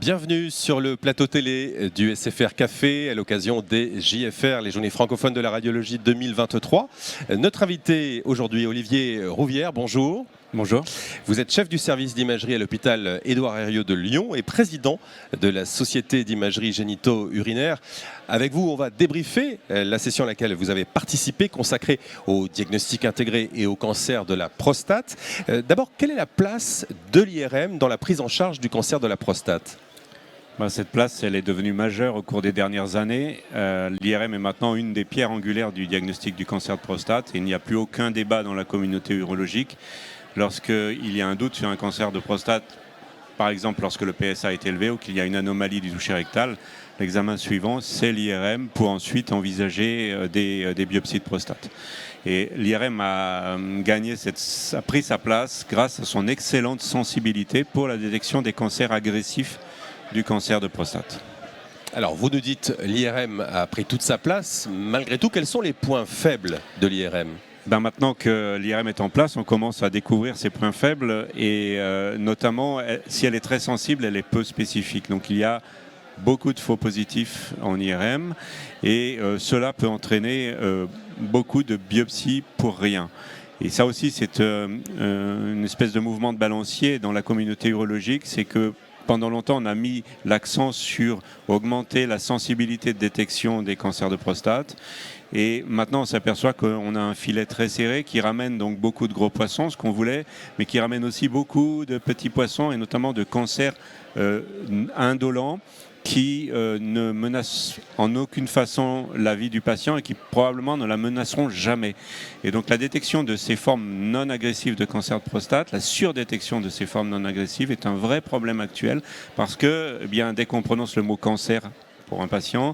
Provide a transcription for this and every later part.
Bienvenue sur le plateau télé du SFR Café à l'occasion des JFR, les Journées francophones de la radiologie 2023. Notre invité aujourd'hui, Olivier Rouvière, bonjour. Bonjour. Vous êtes chef du service d'imagerie à l'hôpital Édouard Herriot de Lyon et président de la Société d'imagerie génito-urinaire. Avec vous, on va débriefer la session à laquelle vous avez participé, consacrée au diagnostic intégré et au cancer de la prostate. D'abord, quelle est la place de l'IRM dans la prise en charge du cancer de la prostate ? Cette place, elle est devenue majeure au cours des dernières années. L'IRM est maintenant une des pierres angulaires du diagnostic du cancer de prostate et il n'y a plus aucun débat dans la communauté urologique. Lorsqu'il y a un doute sur un cancer de prostate, par exemple lorsque le PSA est élevé ou qu'il y a une anomalie du toucher rectal, l'examen suivant, c'est l'IRM pour ensuite envisager des biopsies de prostate. Et l'IRM a pris sa place grâce à son excellente sensibilité pour la détection des cancers agressifs du cancer de prostate. Alors, vous nous dites l'IRM a pris toute sa place. Malgré tout, quels sont les points faibles de l'IRM ? Maintenant que l'IRM est en place, on commence à découvrir ses points faibles et notamment, si elle est très sensible, elle est peu spécifique. Donc il y a beaucoup de faux positifs en IRM et cela peut entraîner beaucoup de biopsies pour rien. Et ça aussi, c'est une espèce de mouvement de balancier dans la communauté urologique, c'est que pendant longtemps, on a mis l'accent sur augmenter la sensibilité de détection des cancers de prostate. Et maintenant, on s'aperçoit qu'on a un filet très serré qui ramène donc beaucoup de gros poissons, ce qu'on voulait, mais qui ramène aussi beaucoup de petits poissons et notamment de cancers indolents qui ne menacent en aucune façon la vie du patient et qui probablement ne la menaceront jamais. Et donc la détection de ces formes non agressives de cancer de prostate, la surdétection de ces formes non agressives est un vrai problème actuel parce que dès qu'on prononce le mot cancer pour un patient,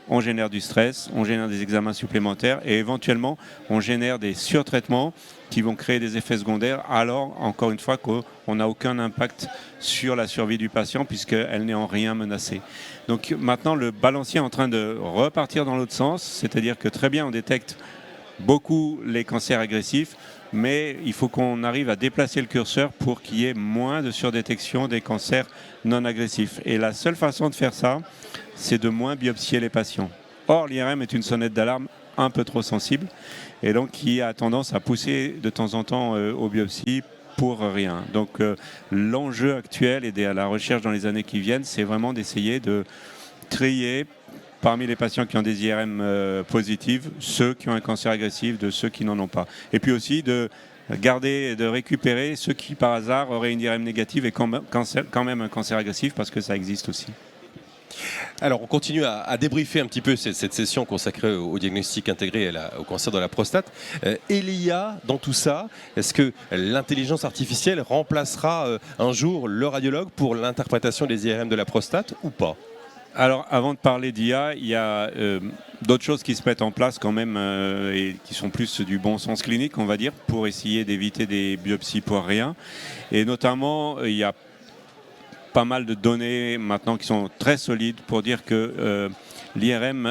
on génère du stress, on génère des examens supplémentaires et éventuellement on génère des surtraitements qui vont créer des effets secondaires alors, encore une fois, qu'on n'a aucun impact sur la survie du patient puisqu'elle n'est en rien menacée. Donc maintenant, le balancier est en train de repartir dans l'autre sens, c'est-à-dire que très bien, on détecte beaucoup les cancers agressifs, mais il faut qu'on arrive à déplacer le curseur pour qu'il y ait moins de surdétection des cancers non agressifs. Et la seule façon de faire ça, c'est de moins biopsier les patients. Or, l'IRM est une sonnette d'alarme un peu trop sensible et donc qui a tendance à pousser de temps en temps aux biopsies pour rien. Donc l'enjeu actuel et à la recherche dans les années qui viennent, c'est vraiment d'essayer de trier parmi les patients qui ont des IRM positives, ceux qui ont un cancer agressif de ceux qui n'en ont pas. Et puis aussi de garder, de récupérer ceux qui par hasard auraient une IRM négative et quand même un cancer agressif parce que ça existe aussi. Alors, on continue à débriefer un petit peu cette session consacrée au diagnostic intégré et au cancer de la prostate. Et l'IA dans tout ça, est-ce que l'intelligence artificielle remplacera un jour le radiologue pour l'interprétation des IRM de la prostate ou pas ? Alors, avant de parler d'IA, il y a d'autres choses qui se mettent en place quand même et qui sont plus du bon sens clinique, on va dire, pour essayer d'éviter des biopsies pour rien. Et notamment, il y a pas mal de données maintenant qui sont très solides pour dire que l'IRM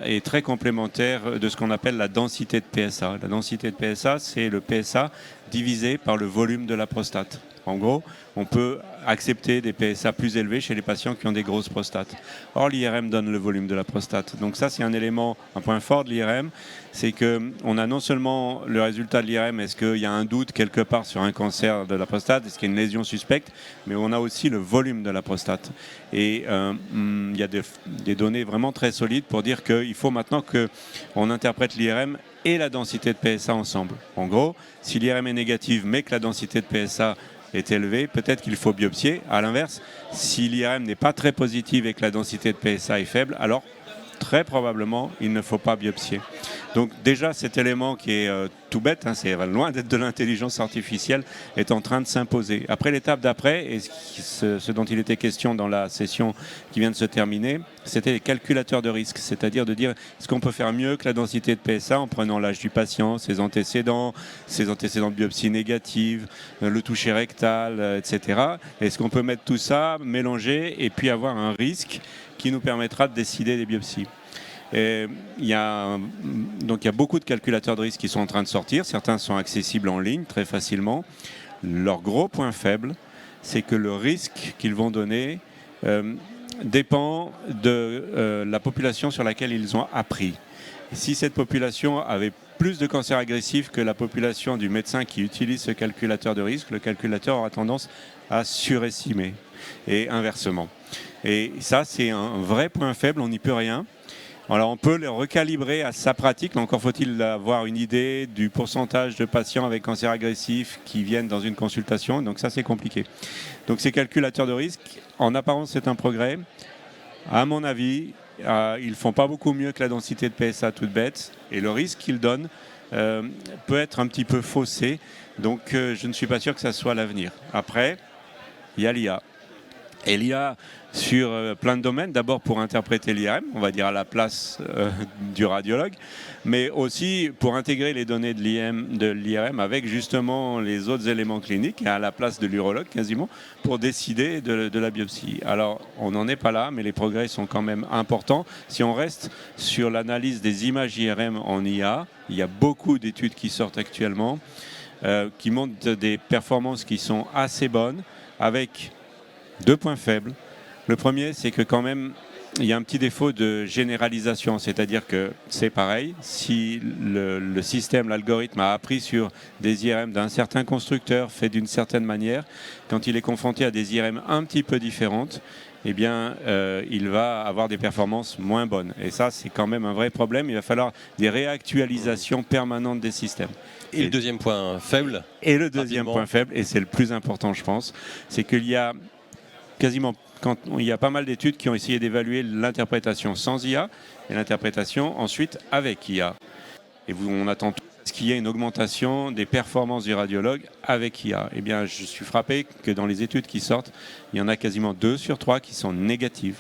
est très complémentaire de ce qu'on appelle la densité de PSA. La densité de PSA, c'est le PSA divisé par le volume de la prostate. En gros, on peut accepter des PSA plus élevés chez les patients qui ont des grosses prostates. Or, l'IRM donne le volume de la prostate. Donc ça, c'est un point fort de l'IRM, c'est qu'on a non seulement le résultat de l'IRM, est-ce qu'il y a un doute quelque part sur un cancer de la prostate, est-ce qu'il y a une lésion suspecte, mais on a aussi le volume de la prostate. Et il y a des données vraiment très solides pour dire qu'il faut maintenant qu'on interprète l'IRM et la densité de PSA ensemble. En gros, si l'IRM est négative mais que la densité de PSA est élevée, peut-être qu'il faut biopsier. À l'inverse, si l'IRM n'est pas très positive et que la densité de PSA est faible, alors très probablement, il ne faut pas biopsier. Donc déjà, cet élément qui est tout bête, c'est loin d'être de l'intelligence artificielle, est en train de s'imposer. Après, l'étape d'après, et ce dont il était question dans la session qui vient de se terminer, c'était les calculateurs de risque, c'est-à-dire de dire est-ce qu'on peut faire mieux que la densité de PSA en prenant l'âge du patient, ses antécédents de biopsie négative, le toucher rectal, etc. Est-ce qu'on peut mettre tout ça, mélanger et puis avoir un risque qui nous permettra de décider des biopsies. Il y a beaucoup de calculateurs de risque qui sont en train de sortir. Certains sont accessibles en ligne très facilement. Leur gros point faible, c'est que le risque qu'ils vont donner dépend de la population sur laquelle ils ont appris. Si cette population avait plus de cancer agressif que la population du médecin qui utilise ce calculateur de risque, le calculateur aura tendance à surestimer, et inversement. Et ça, c'est un vrai point faible, on n'y peut rien. Alors on peut le recalibrer à sa pratique, mais encore faut-il avoir une idée du pourcentage de patients avec cancer agressif qui viennent dans une consultation, donc ça c'est compliqué. Donc ces calculateurs de risque, en apparence c'est un progrès. À mon avis, ils ne font pas beaucoup mieux que la densité de PSA toute bête, et le risque qu'ils donnent peut être un petit peu faussé, donc je ne suis pas sûr que ça soit l'avenir. Après, il y a l'IA. Et l'IA sur plein de domaines, d'abord pour interpréter l'IRM, on va dire à la place du radiologue, mais aussi pour intégrer les données de l'IRM avec justement les autres éléments cliniques, à la place de l'urologue quasiment, pour décider de la biopsie. Alors on n'en est pas là, mais les progrès sont quand même importants. Si on reste sur l'analyse des images IRM en IA, il y a beaucoup d'études qui sortent actuellement, qui montrent des performances qui sont assez bonnes, avec 2 points faibles. Le premier, c'est que quand même, il y a un petit défaut de généralisation, c'est-à-dire que c'est pareil, si le système, l'algorithme a appris sur des IRM d'un certain constructeur, fait d'une certaine manière, quand il est confronté à des IRM un petit peu différentes, eh bien, il va avoir des performances moins bonnes. Et ça, c'est quand même un vrai problème. Il va falloir des réactualisations permanentes des systèmes. Et le deuxième point faible? Et le deuxième point faible, et c'est le plus important, je pense, c'est qu'il y a quasiment, il y a pas mal d'études qui ont essayé d'évaluer l'interprétation sans IA et l'interprétation ensuite avec IA. Et on attend qu'il y ait une augmentation des performances du radiologue avec IA. Eh bien, je suis frappé que dans les études qui sortent, il y en a quasiment 2 sur 3 qui sont négatives.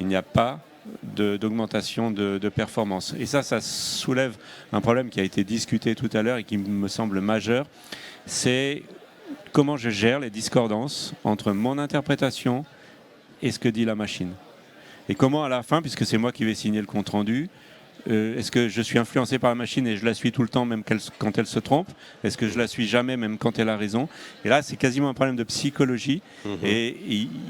Il n'y a pas d'augmentation de performance. Et ça soulève un problème qui a été discuté tout à l'heure et qui me semble majeur. C'est comment je gère les discordances entre mon interprétation et ce que dit la machine. Et comment à la fin, puisque c'est moi qui vais signer le compte-rendu, est-ce que je suis influencé par la machine et je la suis tout le temps, même quand elle se trompe? Est-ce que je la suis jamais, même quand elle a raison? Et là, c'est quasiment un problème de psychologie. Et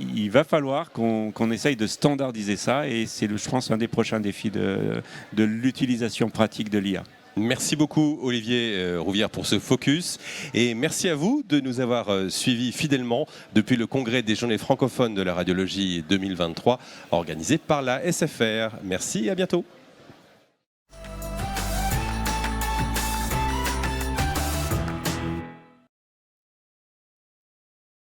il va falloir qu'on essaye de standardiser ça. Et c'est, je pense, un des prochains défis de l'utilisation pratique de l'IA. Merci beaucoup Olivier Rouvière pour ce focus et merci à vous de nous avoir suivis fidèlement depuis le congrès des journées francophones de la radiologie 2023 organisé par la SFR. Merci et à bientôt.